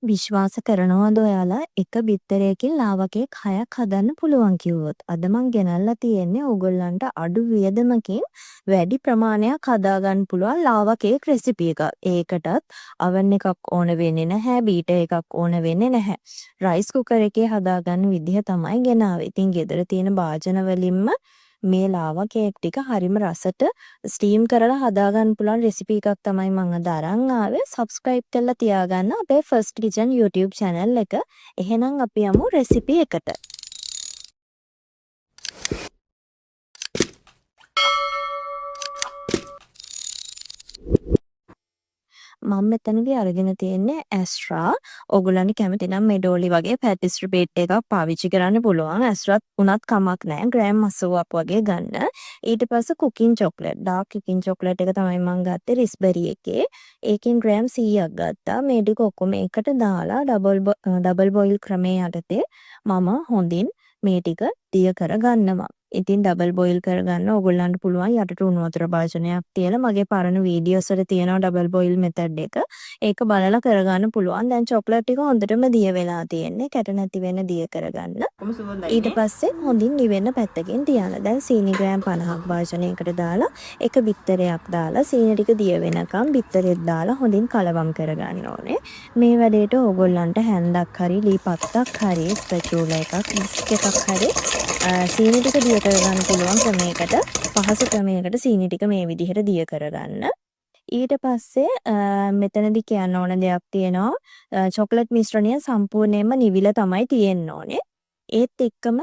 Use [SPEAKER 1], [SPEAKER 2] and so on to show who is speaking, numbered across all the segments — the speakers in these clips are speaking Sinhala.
[SPEAKER 1] විශ්වාස කරනවද ඔයාලා එක බිත්තරයකින් ලාවා කේක් 6ක් හදන්න පුළුවන් කිව්වොත්. අද මං ගෙනල්ලා තියෙන්නේ ඕගොල්ලන්ට අඩු වියදමකින් වැඩි ප්‍රමාණයක් හදාගන්න පුළුවන් ලාවා කේක් රෙසිපි එකක්. ඒකටත් oven එකක් ඕන වෙන්නේ නැහැ, බීටර් එකක් ඕන වෙන්නේ නැහැ. රයිස් කුකර් එකේ හදාගන්න විදිහ තමයි ගෙනාවේ. ඉතින් ගෙදර තියෙන භාජන වලින්ම මේ ලාවා කේක් ටික හරිම රසට ස්ටීම් කරලා හදාගන්න පුළුවන් රෙසිපි එකක් තමයි මම අද අරන් ආවේ. සබ්ස්ක්‍රයිබ් කරලා තියාගන්න අපේ ෆස්ට් කිචන් YouTube channel එක. එහෙනම් අපි යමු රෙසිපි එකට. මම මෙතනදී අරගෙන තියෙන්නේ ඇස්ට්‍රා. ඔයගොල්ලන්ට කැමති නම් මෙඩෝලි වගේ පැටිස්ට්‍රි බේට් එකක් පාවිච්චි කරන්න පුළුවන්. ඇස්ට්‍රාත් උනත් කමක් නැහැ. ග්‍රෑම් 80ක් වගේ ගන්න. ඊට පස්සේ cooking chocolate. Dark cooking chocolate එක තමයි මම ගත්තේ රිස්බෙරි එකේ. ඒකෙන් ග්‍රෑම් 100ක් ගත්තා. මේ ටික ඔක්කොම එකට දාලා ඩබල් බොයිල් ක්‍රමයේ යටතේ මම හොඳින් මේ ටික දිය කරගන්නවා. ඉතින් ඩබල් බොයිල් කරගන්න ඕගොල්ලන්ට පුළුවන් යටට උණු වතුර භාජනයක් තියලා මගේ පරණ වීඩියෝස් වල තියෙනවා ඩබල් බොයිල් මෙතඩ් එක. ඒක බලලා කරගන්න පුළුවන්. දැන් චොක්ලට් ටික හොඳටම දිය වෙලා තියෙන්නේ. කැට නැති වෙන්න දිය කරගන්න. ඊට පස්සේ හොඳින් නිවෙන්න පැත්තකින් තියන්න. දැන් සීනි ග්‍රෑම් 50ක් භාජනයකට දාලා එක බිත්තරයක් දාලා සීනි ටික දිය වෙනකම් බිත්තරෙත් දාලා හොඳින් කලවම් කරගන්න ඕනේ. මේ වැඩේට ඕගොල්ලන්ට හැන්දක් හරි ලී පත්තක් හරි ස්පැචූලා එකක් විස්ක් එකක් හරි සීනි ටික දිය කරගන්න පුළුවන් ක්‍රමයකට පහසු ක්‍රමයකට සීනි ටික මේ විදිහට දිය කරගන්න. ඊට පස්සේ මෙතනදී කියන්න ඕන දෙයක් තියෙනවා. චොක්ලට් මිශ්‍රණය සම්පූර්ණයෙන්ම නිවිලා තමයි තියෙන්න ඕනේ. ඒත් එක්කම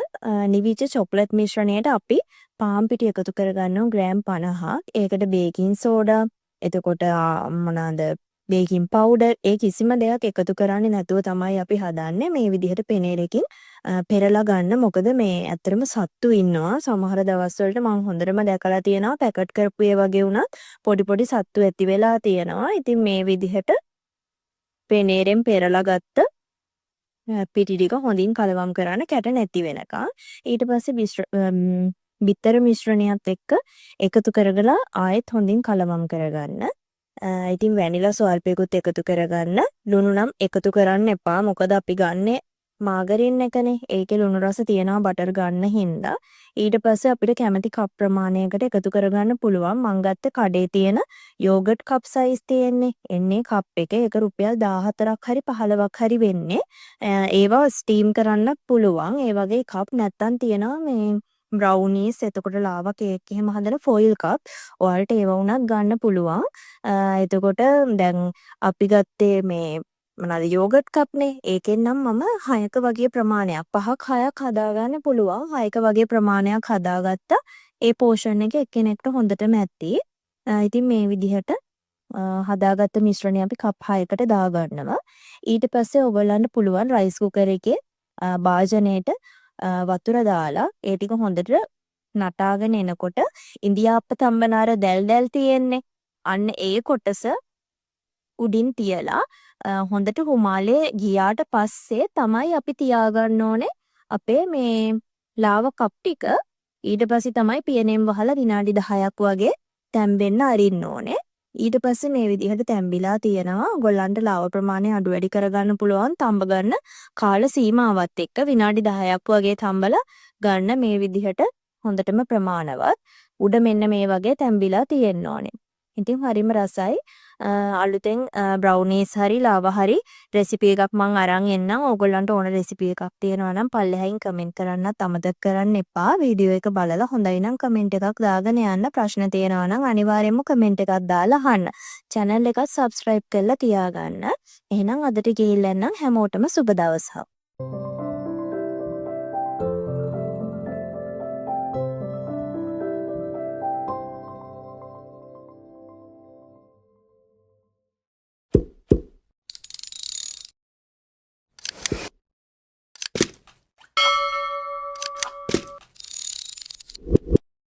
[SPEAKER 1] නිවිච්ච චොක්ලට් මිශ්‍රණයට අපි පාන් පිටි එකතු කරගන්නවා ග්‍රෑම් 50ක්. ඒකට බේකින් සෝඩා, එතකොට මොනවාද බේකින් පවුඩර්, ඒ කිසිම දෙයක් එකතු කරන්නේ නැතුව තමයි අපි හදන්නේ. මේ විදිහට පෙනේරකින් පෙරලා ගන්න. මොකද මේ ඇත්තටම සත්තු ඉන්නවා. සමහර දවස්වලට මම හොඳටම දැකලා තියෙනවා පැකට් කරපු ඒ වගේ වුණත් පොඩි පොඩි සත්තු ඇති වෙලා තියෙනවා. ඉතින් මේ විදිහට පෙනේරෙන් පෙරලා ගත්ත පිටි ටික හොඳින් කලවම් කරන්න කැට නැති වෙනකන්. ඊට පස්සේ බිත්තර මිශ්‍රණයත් එක්ක එකතු කරගලා ආයෙත් හොඳින් කලවම් කරගන්න. ඉතින් වැනිලා ස්වල්පයකුත් එකතු කරගන්න. ලුණු නම් එකතු කරන්න එපා. මොකද අපි ගන්නේ මාගරින් එකනේ. ඒකේ ලුණු රස තියෙනවා බටර් ගන්න හින්දා. ඊට පස්සේ අපිට කැමති කප් ප්‍රමාණයකට එකතු කරගන්න පුළුවන්. මං ගත්ත කඩේ තියෙන යෝගට් කප් සයිස් තියෙන්නේ. එන්නේ කප් එක. ඒක රුපියල් 14ක් හරි 15ක් හරි වෙන්නේ. ඒවා ස්ටීම් කරන්නත් පුළුවන්. ඒ වගේ කප් නැත්තම් තියෙනවා මේ බ්‍රවුනීස්, එතකොට ලාවා කේක් එහෙම හදන ෆොයිල් කප්. ඔයාලට ඒව වුණත් ගන්න පුළුවන්. එතකොට දැන් අපි ගත්තේ මේ මොනවාද යෝගට් කප්නේ. ඒකෙන් නම් මම 6ක වගේ ප්‍රමාණයක් 5ක් 6ක් හදාගන්න පුළුවන්. 6ක වගේ ප්‍රමාණයක් හදාගත්තා. ඒ පෝෂන් එක එක්කෙනෙක්ට හොඳටම ඇති. ඉතින් මේ විදිහට හදාගත්ත මිශ්‍රණය අපි කප් 6කට දාගන්නවා. ඊට පස්සේ ඔයගොල්ලන්ට පුළුවන් රයිස් කුකර් එකේ භාජනයේට වතුර දාලා ඒ ටික හොඳට නටාගෙන එනකොට ඉන්දියාප්ප තම්බනාර දැල් දැල් තියෙන්නේ. අන්න ඒ කොටස උඩින් තියලා හොඳට හුමාලේ ගියාට පස්සේ තමයි අපි තියාගන්න ඕනේ අපේ මේ ලාව කප් ටික. ඊට පස්සේ තමයි පියනෙන් වහලා විනාඩි 10ක් වගේ තැම්බෙන්න අරින්න ඕනේ. ඊට පස්සේ මේ විදිහට තැම්බිලා තියෙනවා. ඔයගොල්ලන්ට ලාව ප්‍රමාණය අඩු වැඩි කරගන්න පුළුවන් තම්බ ගන්න කාල සීමාවත් එක්ක විනාඩි 10ක් වගේ තම්බලා ගන්න මේ විදිහට හොඳටම ප්‍රමාණවත්. උඩ මෙන්න මේ වගේ තැම්බිලා තියෙන්න ඕනේ. ඉතින් හරිම රසයි. අලුතෙන් බ්‍රවුනීස් හරි ලාවා හරි රෙසිපි එකක් මම අරන් එන්නම්. ඕගොල්ලන්ට ඕන රෙසිපි එකක් තියෙනවා නම් පල්ලෙහායින් කමෙන්ට් කරන්නත් අමතක කරන්න එපා. වීඩියෝ එක බලලා හොඳයි නම් කමෙන්ට් එකක් දාගෙන යන්න. ප්‍රශ්න තියෙනවා නම් අනිවාර්යයෙන්ම කමෙන්ට් එකක් දාලා අහන්න. channel එකත් subscribe කරලා තියාගන්න. එහෙනම් අදට ගිහිල්ලා යන්න හැමෝටම සුබ දවසක්.